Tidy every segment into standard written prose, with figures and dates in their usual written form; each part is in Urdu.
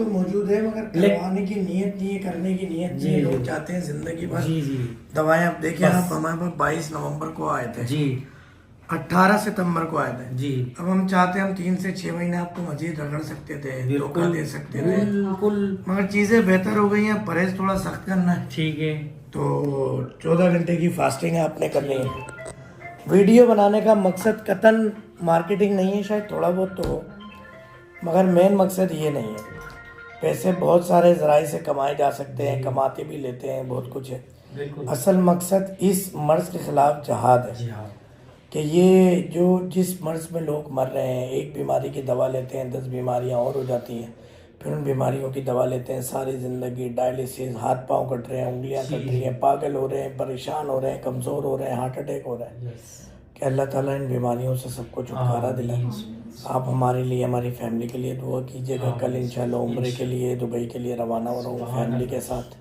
تو موجود ہے مگر کروانے کی نیت نہیں ہے, کرنے کی نیت نہیں ہے. لوگ چاہتے ہیں زندگی بھر دوائیں. اب دیکھیں آپ, ہمارے پاس 22 نومبر کو آئے تھے, 18 ستمبر کو آئے تھے. اب ہم چاہتے ہیں ہم 3 سے 6 مہینے آپ کو مزید رگڑ سکتے تھے, دھوکہ دے سکتے تھے, مگر چیزیں بہتر ہو گئی ہیں. پرہیز تھوڑا سخت کرنا ہے, ٹھیک ہے. تو 14 گھنٹے کی فاسٹنگ آپ نے کرنی ہے. ویڈیو بنانے کا مقصد قطعاً مارکیٹنگ نہیں ہے, شاید تھوڑا بہت تو ہو, مگر مین مقصد یہ نہیں ہے. پیسے بہت سارے ذرائع سے کمائے جا سکتے ہیں, کماتے بھی لیتے ہیں, بہت کچھ ہے. اصل مقصد اس مرض کے خلاف جہاد ہے کہ یہ جو جس مرض میں لوگ مر رہے ہیں, ایک بیماری کی دوا لیتے ہیں 10 بیماریاں اور ہو جاتی ہیں, پھر ان بیماریوں کی دوا لیتے ہیں ساری زندگی, ڈائلیسس, ہاتھ پاؤں کٹ رہے ہیں, انگلیاں کٹ رہی ہیں, پاگل ہو رہے ہیں, پریشان ہو رہے ہیں, کمزور ہو رہے ہیں, ہارٹ اٹیک ہو رہا ہے. کہ اللہ تعالیٰ ان بیماریوں سے سب کو چھٹکارا دلائے. آپ ہمارے لیے, ہماری فیملی کے لیے دعا کیجیے گا. کل انشاءاللہ عمرے کے لیے دبئی کے لیے روانہ ہو رہا ہوں فیملی کے ساتھ.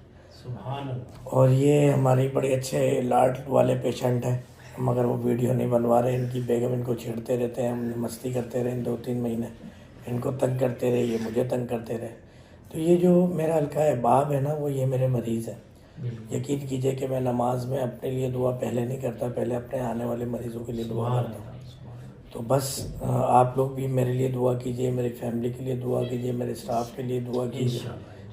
اور یہ ہماری بڑے اچھے لاڈ والے پیشنٹ ہیں, مگر وہ ویڈیو نہیں بنوا رہے. ان کی بیگم ان کو چھیڑتے رہتے ہیں, ہم مستی کرتے رہے 2-3 مہینے, ان کو تنگ کرتے رہے, یہ مجھے تنگ کرتے رہے. تو یہ جو میرا حلقہ احباب ہے نا, وہ یہ میرے مریض ہیں. یقین کیجئے کہ میں نماز میں اپنے لیے دعا پہلے نہیں کرتا, پہلے اپنے آنے والے مریضوں کے لیے دعا کرتا ہوں. تو بس آپ لوگ بھی میرے لیے دعا کیجئے, میری فیملی کے لیے دعا کیجئے, میرے اسٹاف کے لیے دعا کیجئے.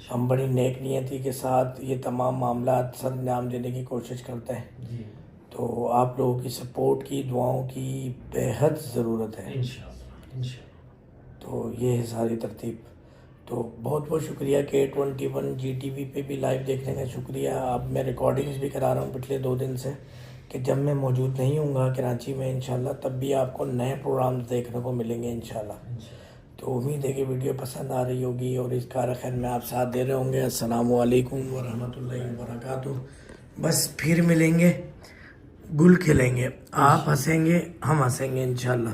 ہم بڑی نیک نیتی کے ساتھ یہ تمام معاملات سر انجام دینے کی کوشش کرتے ہیں. تو آپ لوگوں کی سپورٹ کی, دعاؤں کی بے حد ضرورت ہے. تو یہ ہے ساری ترتیب. تو بہت بہت شکریہ K21 GTV پہ بھی لائیو دیکھنے کا شکریہ. اب میں ریکارڈنگز بھی کرا رہا ہوں پچھلے 2 دن سے, کہ جب میں موجود نہیں ہوں گا کراچی میں انشاءاللہ, تب بھی آپ کو نئے پروگرامز دیکھنے کو ملیں گے انشاءاللہ. تو امید ہے کہ ویڈیو پسند آ رہی ہوگی اور اس کار خیر میں آپ ساتھ دے رہے ہوں گے. السلام علیکم ورحمۃ اللہ وبرکاتہ. بس پھر ملیں گے, گل کھلیں گے, آپ ہنسیں گے, ہم ہنسیں گے انشاءاللہ.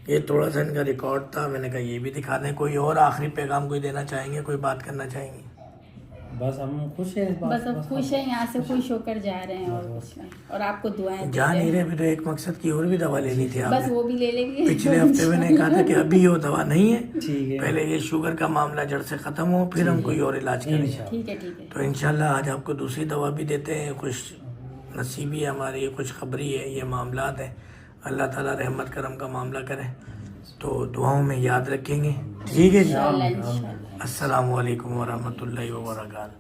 یہ تھوڑا سا ان کا ریکارڈ تھا, میں نے کہا یہ بھی دکھا دیں. کوئی اور آخری پیغام کوئی دینا چاہیں گے, کوئی بات کرنا چاہیں گے؟ بس ہم خوش ہیں, بس اب خوش ہیں, یہاں سے خوش ہو کر جا رہے ہیں, اور کچھ نہیں. اور آپ کو دعائیں جا نہیں رہے بھی, تو ایک مقصد کی اور بھی دوا لینی تھی آپ بس وہ بھی لے لیں گے. پچھلے ہفتے میں نے کہا تھا کہ ابھی وہ دوا نہیں ہے, پہلے یہ شوگر کا معاملہ جڑ سے ختم ہو, پھر ہم کوئی اور علاج کریں. ٹھیک ہے, ٹھیک ہے. تو انشاءاللہ آج آپ کو دوسری دوا بھی دیتے ہیں. خوش نصیبی ہے ہماری, خوش خبری ہے, یہ معاملات ہیں. اللہ تعالیٰ رحمت کرم کا معاملہ کرے. تو دعاؤں میں یاد رکھیں گے. ٹھیک ہے جی. السلام علیکم ورحمۃ اللہ وبرکاتہ.